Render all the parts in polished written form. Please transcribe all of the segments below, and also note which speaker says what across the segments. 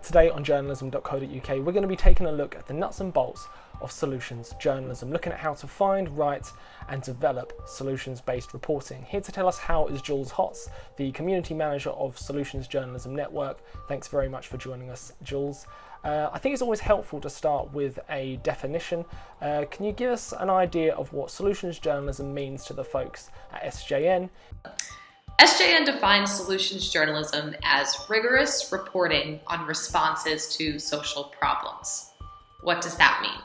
Speaker 1: Today on Journalism.co.uk, we're going to be taking a look at the nuts and bolts of solutions journalism, looking at how to find, write and develop solutions-based reporting. Here to tell us how is Jules Hotz, the Community Manager of Solutions Journalism Network. Thanks very much for joining us, Jules. I think it's always helpful to start with a definition. Can you give us an idea of what solutions journalism means to the folks at SJN?
Speaker 2: SJN defines solutions journalism as rigorous reporting on responses to social problems. What does that mean?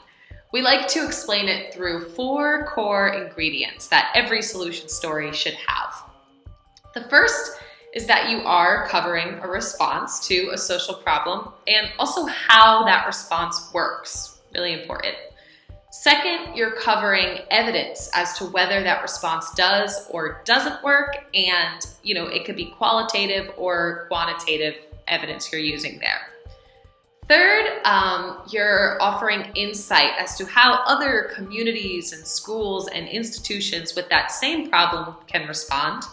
Speaker 2: We like to explain it through 4 core ingredients that every solution story should have. The first is that you are covering a response to a social problem and also how that response works. Really important. Second, you're covering evidence as to whether that response does or doesn't work, and it could be qualitative or quantitative evidence you're using there. Third, you're offering insight as to how other communities and schools and institutions with that same problem can respond.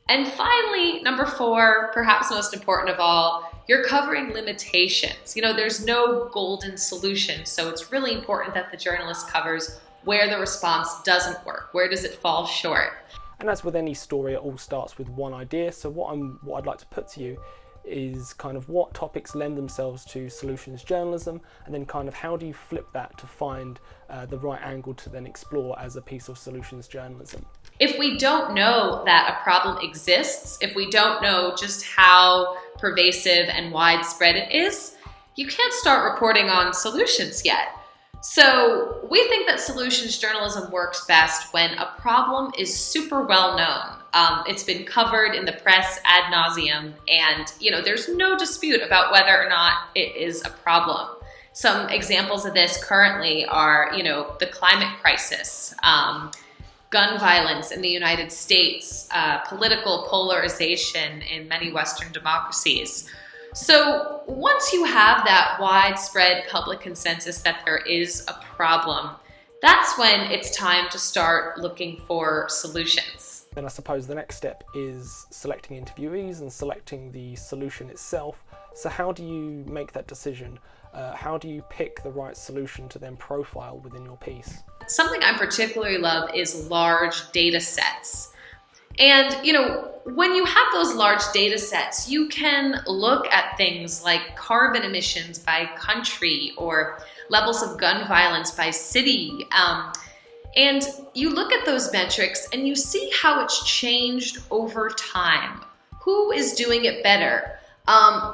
Speaker 2: And finally, number 4, perhaps most important of all, you're covering limitations. There's no golden solution, so it's really important that the journalist covers where the response doesn't work. Where does it fall short?
Speaker 1: And as with any story, it all starts with one idea. So what I'd like to put to you is kind of what topics lend themselves to solutions journalism, and then kind of how do you flip that to find the right angle to then explore as a piece of solutions journalism.
Speaker 2: If we don't know that a problem exists, if we don't know just how pervasive and widespread it is, you can't start reporting on solutions yet. So we think that solutions journalism works best when a problem is super well known. It's been covered in the press ad nauseum, and there's no dispute about whether or not it is a problem. Some examples of this currently are, the climate crisis, gun violence in the United States, political polarization in many Western democracies. So once you have that widespread public consensus that there is a problem, that's when it's time to start looking for solutions.
Speaker 1: Then I suppose the next step is selecting interviewees and selecting the solution itself. So how do you make that decision? How do you pick the right solution to then profile within your piece?
Speaker 2: Something I particularly love is large data sets. And, when you have those large data sets, you can look at things like carbon emissions by country or levels of gun violence by city. And you look at those metrics and you see how it's changed over time. Who is doing it better?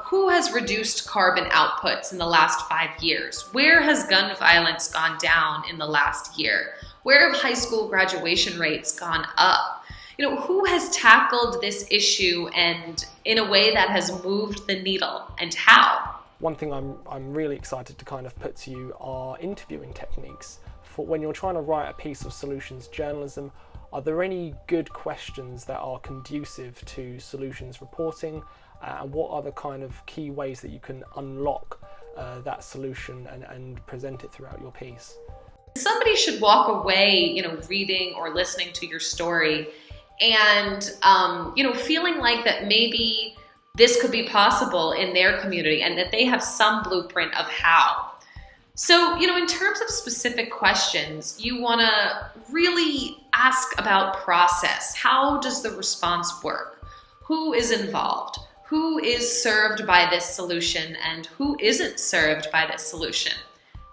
Speaker 2: Who has reduced carbon outputs in the last 5 years? Where has gun violence gone down in the last year? Where have high school graduation rates gone up? Who has tackled this issue and in a way that has moved the needle, and how?
Speaker 1: One thing I'm really excited to kind of put to you are interviewing techniques. For when you're trying to write a piece of solutions journalism, are there any good questions that are conducive to solutions reporting? And what are the kind of key ways that you can unlock that solution and present it throughout your piece?
Speaker 2: Somebody should walk away, reading or listening to your story and, feeling like that maybe this could be possible in their community and that they have some blueprint of how. So, in terms of specific questions, you want to really ask about process. How does the response work? Who is involved? Who is served by this solution and who isn't served by this solution?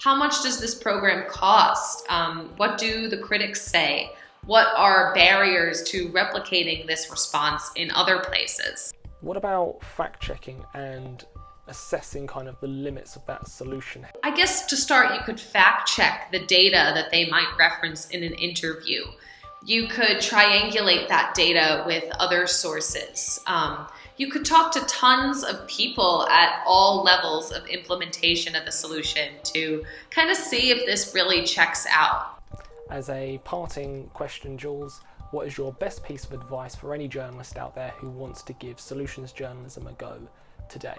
Speaker 2: How much does this program cost? What do the critics say? What are barriers to replicating this response in other places?
Speaker 1: What about fact-checking and assessing kind of the limits of that solution?
Speaker 2: I guess to start, you could fact-check the data that they might reference in an interview. You could triangulate that data with other sources. You could talk to tons of people at all levels of implementation of the solution to kind of see if this really checks out.
Speaker 1: As a parting question, Jules, what is your best piece of advice for any journalist out there who wants to give solutions journalism a go today?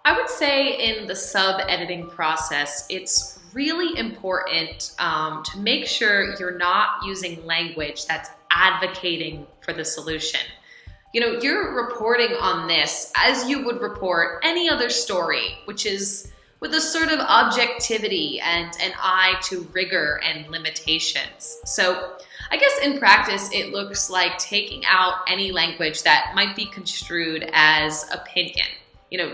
Speaker 2: I would say in the sub-editing process, it's really important to make sure you're not using language that's advocating for the solution. You're reporting on this as you would report any other story, which is with a sort of objectivity and an eye to rigor and limitations. So I guess in practice, it looks like taking out any language that might be construed as opinion.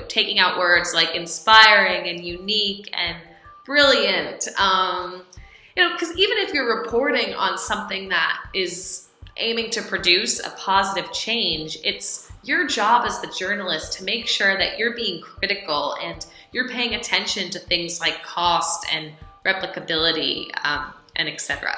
Speaker 2: Taking out words like inspiring and unique and brilliant. Because even if you're reporting on something that is aiming to produce a positive change, it's your job as the journalist to make sure that you're being critical and you're paying attention to things like cost and replicability and etc.